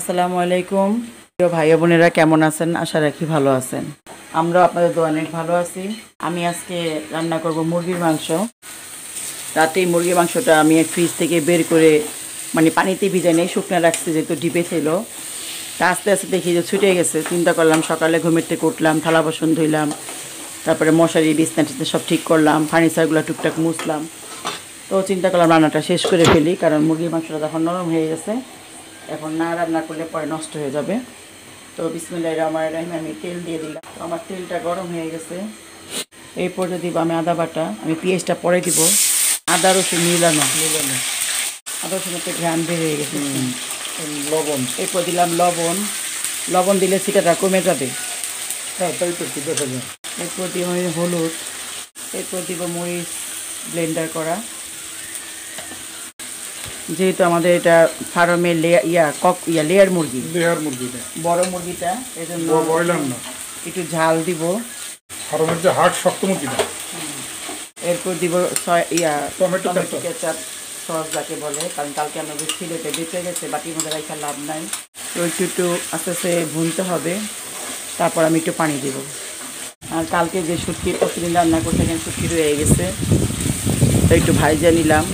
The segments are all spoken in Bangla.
আসসালামু আলাইকুম প্রিয় ভাই বোনেরা, কেমন আছেন? আশা রাখি ভালো আছেন। আমরা আপনাদের দোয়া অনেক ভালো আছি। আমি আজকে রান্না করব মুরগির মাংস। রাতেই মুরগির মাংসটা আমি ফ্রিজ থেকে বের করে পানিতে ভিজে নেই, শুকনো রাখছি যেহেতু ডিপে ছিল। তা আস্তে আস্তে দেখি যে ছুটে গেছে। চিন্তা করলাম সকালে ঘুমের থেকে উঠলাম, থালা বাসন ধুইলাম, তারপরে মশারি বিছনা টিছনা সব ঠিক করলাম, ফার্নিচারগুলো টুকটাক মুছলাম। তো চিন্তা করলাম রান্নাটা শেষ করে ফেলি, কারণ মুরগির মাংসটা তখন নরম হয়ে গেছে, এখন না রান্না করলে পরে নষ্ট হয়ে যাবে। তো বিসমিল্লাহির রহমানির রহিম আমি তেল দিয়ে দিলাম। তো আমার তেলটা গরম হয়ে গেছে। এই পর্যায়ে দিব আমি আদা বাটা, আমি পেঁয়াজটা পরে দিব। আদা রসুন মিলানো, আদা রসুন একটু ঘ্রাণ বের হয়ে গেছে। লবণ, এরপর দিলাম লবণ। লবণ দিলে ছিটাটা কমে যাবে। হ্যাঁ তাই তো ঠিক আছে। এরপর দিব আমি হলুদ। এরপর দিব মরিচ ব্লেন্ডার করা। যেহেতু আমাদের এটা ফার্মের লেয়ার মুরগি, বড় মুরগিটা, এই জন্য একটু ঝাল দিব। ফার্মের যে হার্ড শক্ত মুরগিটা। এরপর দিব টমেটো কেচাপ সস যাকে বলে, কারণ কালকে আমাদের সিলেটে বেঁচে গেছে, বাটির মধ্যে রাখা লাভ নাই। তো একটু আস্তে আস্তে ভুনতে হবে। তারপর আমি একটু পানি দেব। আর কালকে যে শুটকি প্রতিদিন রান্না করতে গেলে শুটকি রয়ে গেছে, তো একটু ভাইজা নিলাম,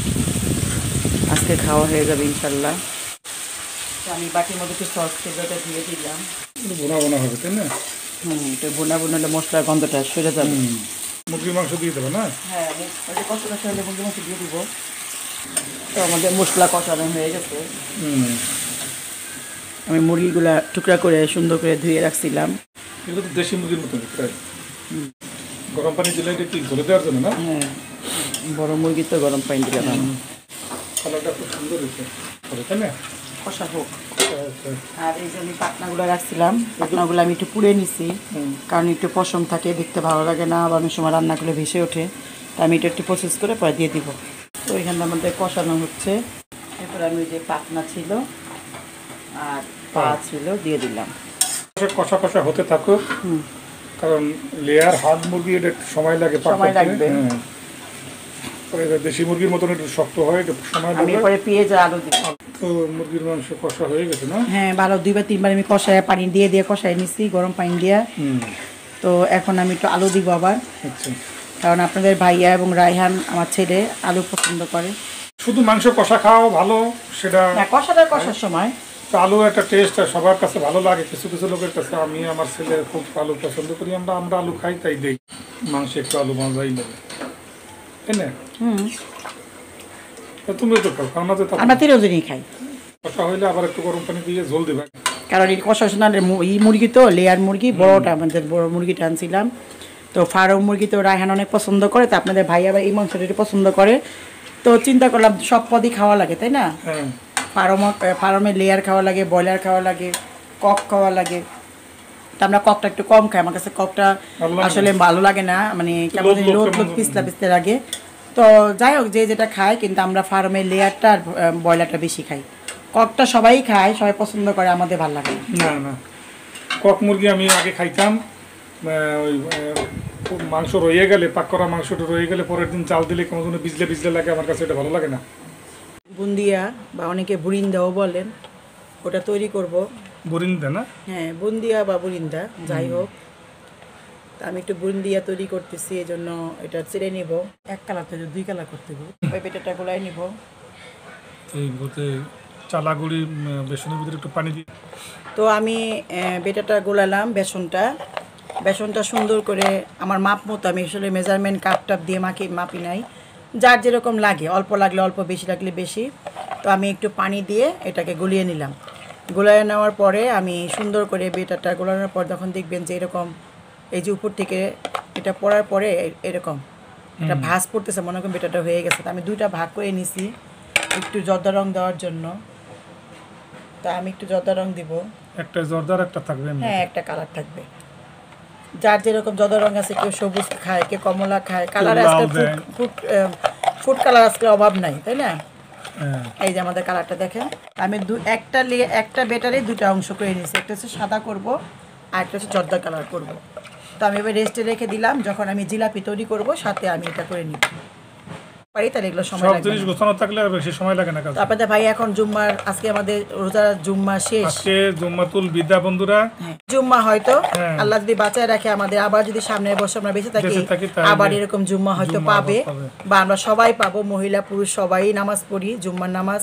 আজকে খাওয়া হয়ে যাবে ইনশাল্লাহ। তো আমি বাটির মধ্যে একটু সস খেজুরটা দিয়ে দিলাম। বোনা বোনা হবে তাই না? একটু বোনা হলে মশলার গন্ধটা সরে যাবে। মুরগির মাংস দিয়ে দেবো না? হ্যাঁ, কষা কষা হলে মুরগির মাংস দিয়ে দিব। তো আমাদের মশলা কষানো হয়ে গেছে। আমি মুরগিগুলা টুকরা করে সুন্দর করে ধুয়ে রাখছিলাম। এগুলো তো দেশি মুরগির মতো প্রায়। গরম পানি দিলে এটা কি গলে দেওয়ার জন্য না? হ্যাঁ, বড় মুরগি তো গরম পানি দিলে না। কালারটা খুব সুন্দর হয়েছে, তাই না? কষা হোক। আর এই যে আমি পাতনাগুলো রাখছিলাম, পাতনাগুলো আমি একটু পুড়ে নিছি, কারণ একটু পশম থাকে, দেখতে ভালো লাগে না, আবার অনেক সময় রান্না করলে ভেসে ওঠে। তা আমি এটা একটু প্রসেস করে পরে দিয়ে দিব। তো এখানে আমাদের কষানো হচ্ছে। এরপরে আমি যে পাতনা ছিল আর পা ছিল দিয়ে দিলাম। কষা কষা হতে থাকুক, কারণ লেয়ার হার্ড মুরগি এটা একটু সময় লাগে, সময় লাগবে। দেশি মুরগির মতন একটু শক্ত হয়, একটু সময় লাগবে। আমি পরে পেঁয়াজ আর আলু দিই। তো মুরগির মাংস কষা হয়ে গেছে না? হ্যাঁ, ভালো 2 বা 3 বার আমি কষায় পানি দিয়ে কষাই নিছি, গরম পানি দিয়ে। তো এখন আমি একটু আলু দিব আবার। আচ্ছা, কারণ আপনাদের ভাইয়া এবং রায়হান আমার ছেলে আলু পছন্দ করে। শুধু মাংস কষা খাওয়া ভালো, সেটা কষার সময় আলু একটা টেস্ট সবার কাছে ভালো লাগে, কিছু কিছু লোকের কাছে। আমি আমার ছেলে খুব আলু পছন্দ করি, আমরা আলু খাই, তাই দেই মাংস একটু আলু মজাই লাগে, তাই না? তুমিও তো খাও, আমরা তো আমরা 3 জনই খাই। কষা হইলে আবার একটু গরম পানি দিয়ে ঝোল দেবে। কারণ এই কষা শোনার এই মুরগি তো লেয়ার মুরগি, বড়টা আমাদের বড় মুরগিটা আনছিলাম। তো ফার্ম মুরগি তো রায়হান অনেক পছন্দ করে, তো আপনাদের ভাই আবার এই মাংসটা একটু পছন্দ করে। তো চিন্তা করলাম সব পদই খাওয়া লাগে, তাই না? ফার্মের লেয়ার খাওয়া লাগে, ব্রয়লার খাওয়া লাগে, কক খাওয়া লাগে। তো আমরা ককটা একটু কম খাই, আমার কাছে ককটা আসলে ভালো লাগে না, কেমন লোদ পিছলা পিছতে লাগে। তো যাই হোক, যে যেটা খায়, কিন্তু আমরা ফার্মের লেয়ারটা আর ব্রয়লারটা বেশি খাই। ককটা সবাই খায়, সবাই পছন্দ করে, আমাদের ভালো লাগে না। না, কক মুরগি আমি আগে খাইতাম। ওই মাংস রয়ে গেলে, পাক করা মাংসটা রয়ে গেলে পরের দিন চাল দিলে কেমন যেন ভিজলে ভিজলে লাগে, আমার কাছে এটা ভালো লাগে না। বুন্দিয়া বা অনেকে বুরিন্দাও বলেন, ওটা তৈরি করব। বুরিন্দা না? হ্যাঁ, বুন্দিয়া বা বুরিন্দা যাই হোক। আমি একটু বুন্দিয়া তৈরি করতেছি, এই জন্য এটা ছেড়ে নিব। 1 কালার থেকে 2 কালার করতে হবে। ওই পেটাটা গোলাই নিব। এই বলতে চালাগুড়ি বেসনের ভিতরে একটু পানি দিয়ে। তো আমি বেটাটা গোলালাম, বেসনটা সুন্দর করে আমার মাপ মতো, আমি আসলে মেজারমেন্ট কাপ টাপ দিয়ে মাপি নাই, যার যেরকম লাগে, অল্প লাগলে অল্প, বেশি লাগলে বেশি। তো আমি একটু পানি দিয়ে এটাকে গলিয়ে নিলাম। গলিয়ে নেওয়ার পরে আমি সুন্দর করে বেটাটা গোলানোর পর যখন দেখবেন যে এরকম, এই যে উপর থেকে এটা পড়ার পরে এরকম একটা ভাঁজ পড়তেছে, মনে করেন বেটাটা হয়ে গেছে। তো আমি 2টা ভাগ করে নিছি একটু জর্দা রং দেওয়ার জন্য। তা আমি একটু জর্দা রং দিব। একটা জর্দার একটা থাকবে? হ্যাঁ, একটা কালার থাকবে, যার যেরকম জর্দা রং আছে। কেউ সবুজ খায়, কেউ কমলা খায়। কালার আজকে ফুড কালার আজকে অভাব নাই, তাই না? এই যে আমাদের কালারটা দেখেন, আমি একটা বেটারে 2টা অংশ করে নিয়েছি। একটা হচ্ছে সাদা করব, আর একটা হচ্ছে জর্দা কালার করব। তো আমি এবার রেস্টে রেখে দিলাম, যখন আমি জিলাপি তৈরি করব সাথে আমি এটা করে নিব। পারি তাহলে এগুলো সময় সব লাগবে জিনিস না। গোছানো থাকলে আর বেশি সময় লাগে না কাজ। তো আপনাদের ভাই এখন জুম্মার আজকে আমাদের রোজা জুম্মা শেষ। আজকে জুম্মাতুল বিদা বন্ধুরা। জুম্মা হয়তো হ্যাঁ। আল্লাহ যদি বাঁচায় রাখে আমাদের, আবার যদি সামনের বছর আমরা বেঁচে থাকি তাহলে আবার এরকম জুম্মা হয়তো জুম্মা পাবে, পাবে। বা আমরা সবাই পাবো, মহিলা পুরুষ সবাই নামাজ পড়ি, জুম্মার নামাজ,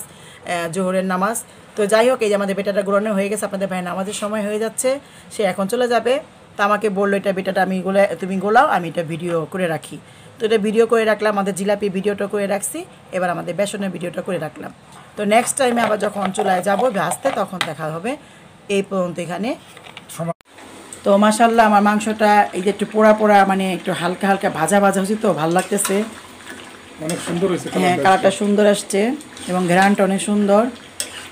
জোহরের নামাজ। তো যাই হোক, এই যে আমাদের বেটাটা গ্রহণ হয়ে গেছে, আপনাদের ভাই নামাজের সময় হয়ে যাচ্ছে, সে এখন চলে যাবে। তো আমাকে বললো এটা বেটাটা আমি তুমি গোলাও, আমি এটা ভিডিও করে রাখি। তো এটা ভিডিও করে রাখলাম, আমাদের জিলাপি ভিডিওটা করে রাখছি, এবার আমাদের বেসনের ভিডিওটা করে রাখলাম। তো নেক্সট টাইমে আবার যখন চুলায় যাবো ভাজতে তখন দেখা হবে। এই পর্যন্ত এখানে। তো মাশাল্লাহ আমার মাংসটা এই যে একটু পোড়া পোড়া, মানে একটু হালকা হালকা ভাজা ভাজা হচ্ছে, তো ভালো লাগতেছে। অনেক সুন্দর হয়েছে। হ্যাঁ, কালারটা সুন্দর আসছে এবং ঘ্রাণটা অনেক সুন্দর।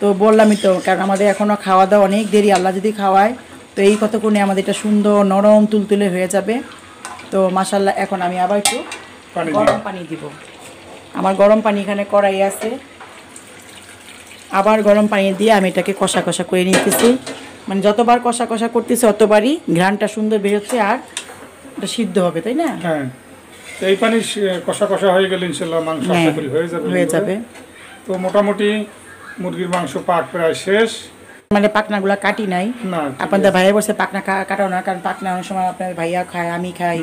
তো বললামই তো, কারণ আমাদের এখনও খাওয়া দাওয়া অনেক দেরি, আল্লাহ যদি খাওয়ায় তো এই কতক্ষণে আমাদের এটা সুন্দর নরম তুলতুলে হয়ে যাবে। তো মাশাল্লাহ এখন আমি আবার একটু গরম পানি দিব। আমার গরম পানি এখানে কড়াই আছে, আবার গরম পানি দিয়ে আমি এটাকে কষা কষা করে নিতেছি। মানে যতবার কষা কষা করতেছি ততবারই ঘ্রাণটা সুন্দর বেরোচ্ছে আর এটা সিদ্ধ হবে, তাই না? হ্যাঁ, এই পানি কষা কষা হয়ে গেলে ইনশাআল্লাহ মাংস আশা করি হয়ে যাবে। তো মোটামুটি মুরগির মাংস পাক প্রায় শেষ। মানে পাকনাগুলো কাটি নাই, না আপনাদের ভাইয়া বলছে পাকনা কাটাও না, কারণ পাকনা অনেক সময় আপনার ভাইয়া খায়, আমি খাই,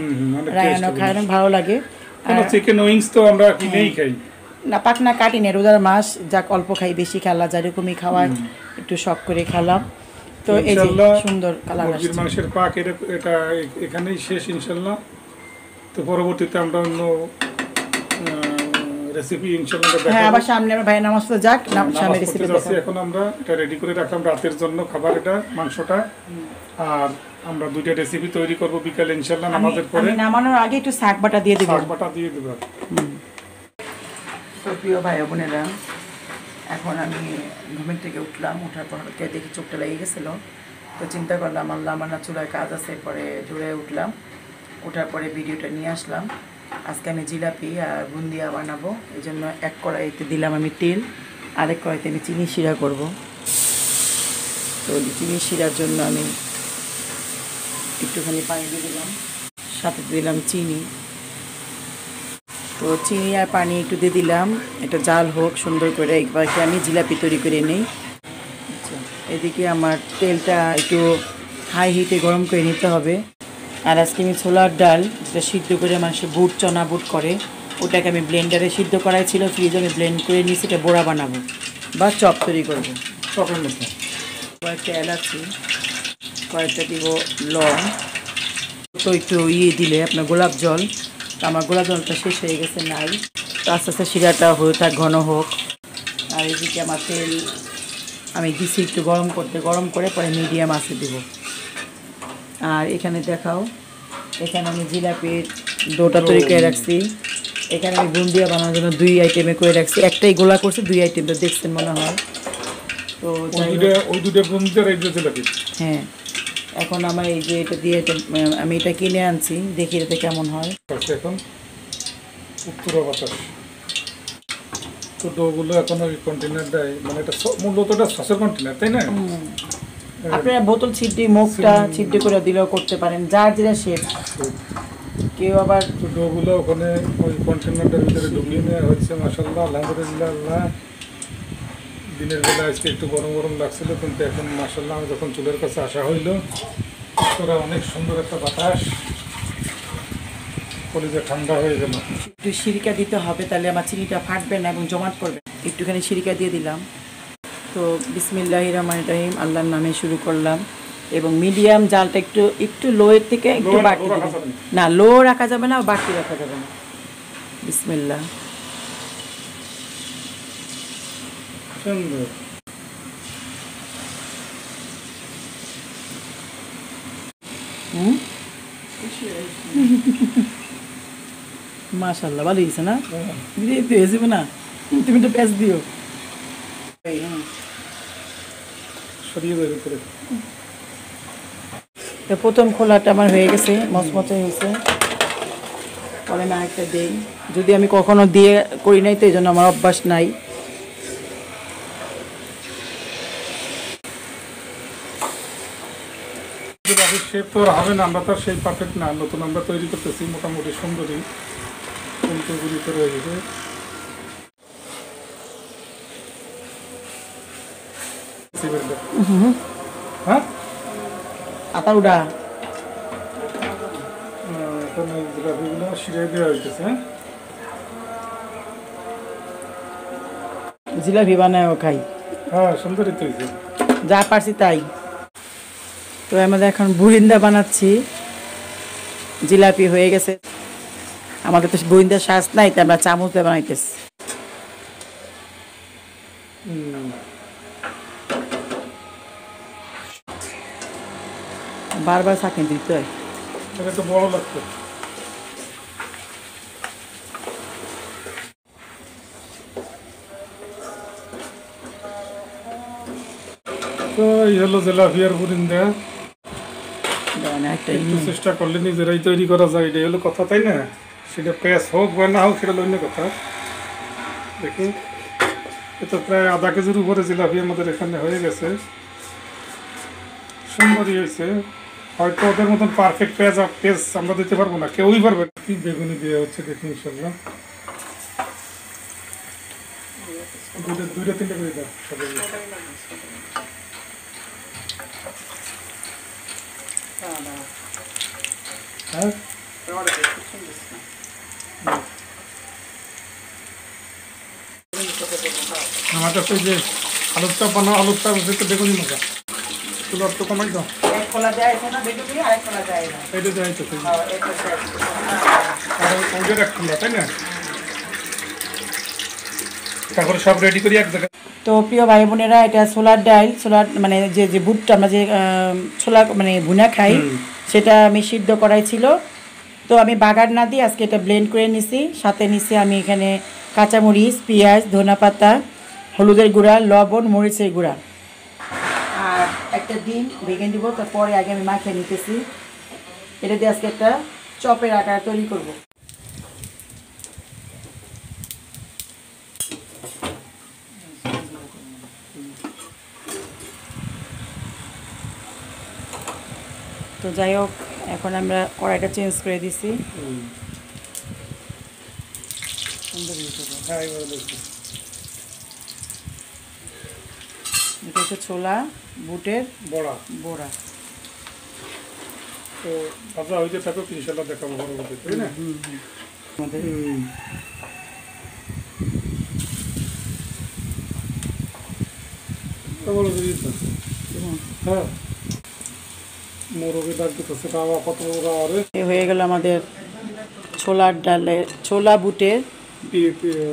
রায়ানও খায়, অনেক ভালো লাগে। চিকেন উইংস তো আমরা কিনেই খাই না, পাকনা কাটি না, রোজার মাস যাক অল্প খাই, বেশি খেলা যেরকমই খাওয়ায় একটু শখ করে খেলাম। তো এই যে সুন্দর কালার আসছে। মুরগির মাংসের পাক এটা এখানেই শেষ ইনশাআল্লাহ। তো পরবর্তীতে আমরা অন্য রেসিপি ইনশাআল্লাহ দেখাবো। হ্যাঁ, আবার সামনে আমার ভাই নামাজ তো যাক, সামনে রেসিপি দেখাবো। এখন আমরা এটা রেডি করে রাখলাম রাতের জন্য খাবার, এটা মাংসটা। আর আমরা দুইটা রেসিপি তৈরি করব বিকালে ইনশাআল্লাহ নামাজের পরে। আমি নামানোর আগে একটু শাক বাটা দিয়ে দেব। শাক বাটা দিয়ে দেব। তো প্রিয় ভাই বোনেরা, এখন আমি ঘুমের থেকে উঠলাম, ওঠার পর দেখি চোখটা লেগে গেছিলো। তো চিন্তা করলাম আল্লাহ আমার না চুলায় কাজ আছে, পরে দৌড়ে উঠলাম, ওঠার পরে ভিডিওটা নিয়ে আসলাম। আজকে আমি জিলাপি আর বুন্দিয়া বানাবো, এই জন্য এক কড়াইতে দিলাম আমি তেল, আরেক কড়াইতে আমি চিনি শিরা করব। তো চিনি শিরার জন্য আমি একটুখানি পানি দিয়ে দিলাম, সাথে দিলাম চিনি। তো চিনি আর পানি একটু দিয়ে দিলাম, এটা জাল হোক সুন্দর করে, একবারকে আমি জিলাপি তৈরি করে নিই। আচ্ছা, এদিকে আমার তেলটা একটু হাই হিটে গরম করে নিতে হবে। আর আজকে আমি ছোলার ডাল যেটা সিদ্ধ করে মানুষে বুট চনা বুট করে, ওটাকে আমি ব্লেন্ডারে সিদ্ধ করাই ছিল, ফ্রিজে আমি ব্লেন্ড করে নিয়েছি, এটা বড়া বানাবো বা চপ তৈরি করবো। চপের মতো কয়েকটা এলাচি, কয়েকটা দিব লং, তো একটু দিলে আপনার গোলাপ জল। তো আমার গোলাপ জলটা শেষ হয়ে গেছে, নাই। তো আস্তে আস্তে শিরাটা হয়ে থাক, ঘন হোক। আর এদিকে আমার তেল আমি দিছি একটু গরম করতে, গরম করে পরে মিডিয়াম আঁচে দেব। আর এখানে দেখাও, এখানে আমি জিলাপির ডোটা তৈরি করে রাখছি। এখানে আমি বুন্দিয়া বানানোর জন্য 2 আইটেমে করে রাখছি, একটাই গোলা করছি, 2 আইটেম তো দেখছেন মনে হয়। তো ওই দুটো বুন্দিয়ার এই যে জিলাপি। হ্যাঁ, এখন আমার এই যে এটা দিয়ে আমি এটা কিনে আনছি, দেখি এটা কেমন হয়। এখন উত্তর বাতাস তো ডোগুলো এখন ওই কন্টেনার দেয়, মানে এটা মূলত এটা সসের কন্টেনার, তাই না? আপনারা বোতল ছিদ্রি মুখটা ছিদ্রি করে দিলেও করতে পারেন, যার যেটা শেপ। কেউ আবার ডোগুলো ওখানে ওই কন্টেনারটার ভিতরে ঢুকিয়ে নেওয়া হচ্ছে। মাশাআল্লাহ, আলহামদুলিল্লাহ। দিনের বেলা আজকে একটু গরম গরম লাগছিল, কিন্তু এখন মাশাআল্লাহ আমি যখন চুলের কাছে আসা হইলো, তোরা অনেক সুন্দর একটা বাতাস, কলিজা ঠান্ডা হয়ে গেল। একটু সিরিকা দিতে হবে, তাহলে আমার চিনিটা ফাটবে না এবং জমাট করবে। একটুখানি সিরিকা দিয়ে দিলাম। তো বিসমিল্লাহির রহমানির রহিম, আল্লাহর নামে শুরু করলাম। এবং মিডিয়াম জালটা একটু একটু লোয়ের থেকে একটু বাড়তি দিলাম। না, লো রাখা যাবে না, বাড়তি রাখা যাবে না। বিসমিল্লাহ। সুন্দর। মাশাআল্লাহ, ভালো হয়েছে না? হয়েছে না, তুমি তো পেঁয়াজ দিও। প্রথম খোলাটা আমার হয়ে গেছে, মচমচে হয়েছে। পরে আমি আরেকটা দিই, যদি আমি কখনো দিয়ে করি নাই তো এই জন্য আমার অভ্যাস নাই। শেপ তো হবে না, আমরা তো সেই পারফেক্ট না, নতুন আমরা তৈরি করতেছি, মোটামুটি সুন্দরী ফুলকগুলি তো রয়ে গেছে। হ্যাঁ আতা উডা এখন এই জিলাপিগুলো শিরাই দেওয়া হইতেছে। হ্যাঁ জিলাপি বানায়ও খাই, হ্যাঁ সুন্দরই তো হয়েছে। যা পারছি তাই। তো আমাদের এখন বুরিন্দা বানাচ্ছি, জিলাপি হয়ে গেছে। আমাদের তো বুরিন্দার শ্বাস নাই, তাই আমরা চামচ দিয়ে বানাইতেছি। বারবার চাকনি দিতে হয়। এটা তো বড় লাগতো। তো এই হলো জিলাপি আর বুরিন্দা। একটু চেষ্টা করলে নিজেরাই তৈরি করা যায়, এটাই হলো কথা, তাই না? সেটা পেঁয়াজ হোক বা না হোক সেটা অন্য কথা। দেখি এ তো প্রায় আধা কেজির উপরে জিলাপি আমাদের এখানে হয়ে গেছে, সুন্দরই হয়েছে। হয়তো ওদের মতন পারফেক্ট পেঁয়াজ আমরা দিতে পারবো না, কেউই পারবে না। কি বেগুনি দেওয়া হচ্ছে দেখি ইনশাল্লাহ। দুইটা তিনটা করে দাও সবাই। হ্যাঁ আমার কাছে যে আলুর চপ বানাও, আলুর চপ তো বেগুনি মজা। তুলো একটু কমাই দাও। এটা দেয় তো ওদের এক খোলা, তাই না? তারপরে সব রেডি করি এক জায়গায়। তো প্রিয় ভাই বোনেরা, এটা ছোলার ডাল, ছোলার মানে যে বুটটা আমরা যে ছোলা মানে ভুনা খাই, সেটা আমি সিদ্ধ করাই ছিল। তো আমি বাগার না দিয়ে আজকে এটা ব্লেন্ড করে নিছি। সাথে নিছি আমি এখানে কাঁচামরিচ, পেঁয়াজ, ধনেপাতা, হলুদের গুঁড়া, লবণ, মরিচের গুঁড়া আর একটা ডিম ভেঙে দিব। তারপরে আগে আমি মাখিয়ে নিতেছি। এটা দিয়ে আজকে একটা চপের আকার তৈরি করব। তো যাই হোক, এখন আমরা কড়াইটা চেঞ্জ করে দিছি। এটা হচ্ছে ছোলা বুটের বড়া বড়া। তো ভাজা হইতে থাকো, ইনশাল্লাহ দেখাবো পরবর্তী, তাই না? আমাদের হ্যাঁ মোরগে ডাক দিতেছে বাবা, কত আরে হয়ে গেল আমাদের ছোলার ডালের, ছোলা বুটের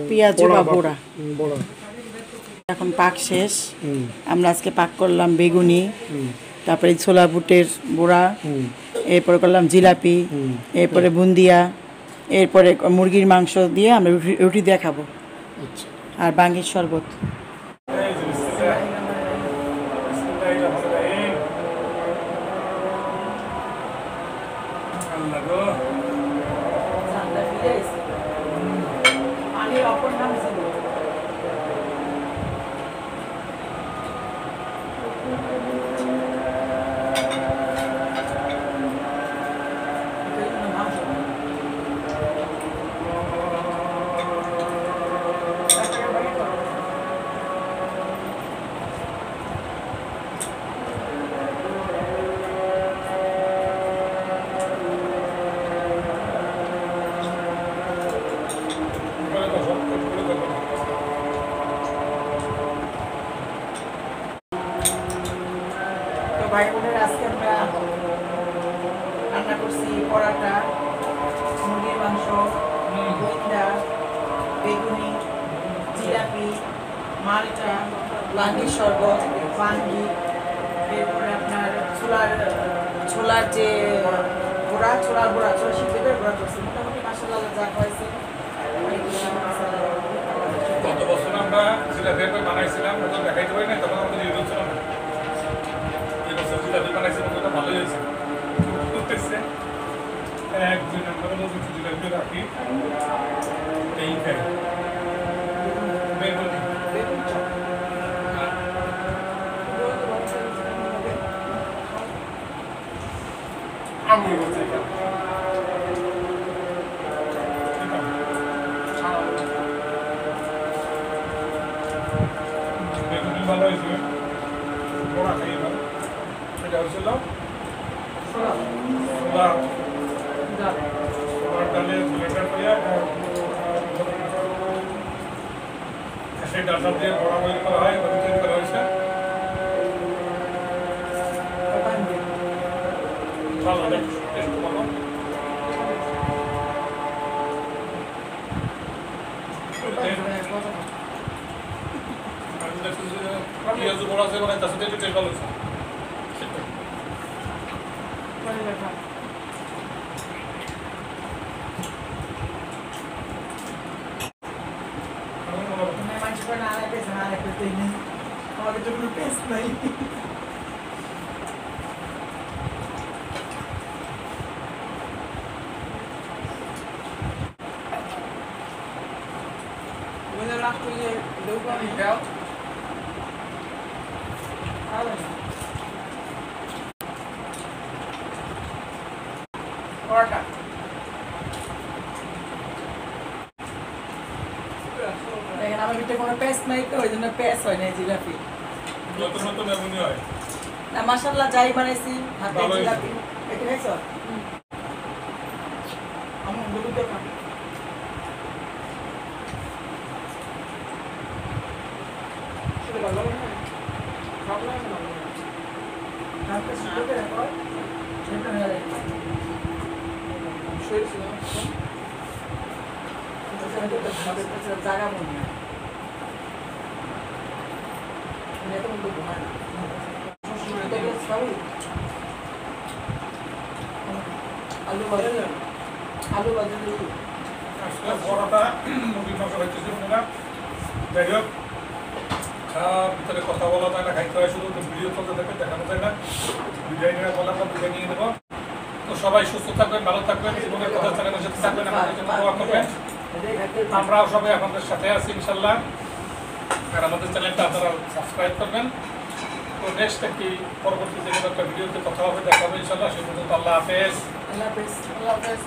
পেঁয়াজ বা বড়া। বড়া এখন পাক শেষ। আমরা আজকে পাক করলাম বেগুনি, তারপরে ছোলা বুটের বড়া, এরপরে করলাম জিলাপি, এরপরে বুন্দিয়া, এরপরে মুরগির মাংস দিয়ে আমরা রুটি দিয়ে খাবো, আর বাঙ্গির শরবত। ভাই বোনের আজকে আমরা রান্না করছি পরাটা, মুরগির মাংস, বুন্দা, বেগুনি, জিলাপি, মালটা, বাঙ্গির শরবত, বাঙ্গি, এরপরে আপনার ছোলার যে বড়া, ছোলার সিদ্ধের বড়া করছি। মোটামুটি মাসাল্লাহ যা হয়েছে। গত বছর আমরা জিলাপি বানাইছিলাম, তখন দেখাইতে পারি না, তখন আমাদের ইউরোপ ছিল না। জিলাপি বানাইছে কতটা ভালোই হয়েছে। এক দুই নম্বর হলো জিলাপি রাখি এই খাই আমি বলছি বেগুনি ভালো হয়েছে। এটা হচ্ছিল ছোলা ছোলার ডালে ব্লেন্ডার করে সেই ডালটা দিয়ে বড়া তৈরি করা হয় এবং তৈরি করা হয়েছে ভালো অনেক টেস্ট ভালো পেঁয়াজ বড়া আছে মানে তার সাথে একটু টেস্ট ভালো হয়েছে দেখেন আমার ভিতরে কোনো পেস্ট নাই তো ওই জন্য পেস্ট হয় না জিলাপি নতুন নতুন এমনই হয় না মাশাআল্লাহ যাই বানাইছি হাতে ভালো হয়েছে। জিলাপি এটা খাইছো আমার বলু দেখা সেটা ভালো লাগে না ভালো লাগে না হাতে সুন্দর দেখো সেটা হয়ে যায় শুয়ে ছিল জায়গা মনে হয় এটা মধ্যে ঘুমায় না আলু বাজে আলু বাজে আসলে বড়টা মুরগির মাংস খাইতেছি আপনারা যাই হোক খাওয়ার ভিতরে কথা বলা যায় না খাইতে হয় শুধু ভিডিও চলতে থাকে দেখানো যায় না বিদায় নিয়ে বলে আমরা বিদায় নিয়ে নেবো তো সবাই সুস্থ থাকবেন ভালো থাকবেন জীবনের কথা চ্যানেলের সাথে থাকবেন আমাদের জন্য দোয়া করবেন আমরাও সবাই আপনাদের সাথে আছি ইনশাল্লাহ আর আমাদের চ্যানেলটা আপনারা সাবস্ক্রাইব করবেন তো নেক্সট একটি পরবর্তী যে কোনো একটা ভিডিওতে কথা হবে দেখা হবে ইনশাল্লাহ সে পর্যন্ত আল্লাহ হাফেজ আল্লাহ হাফেজ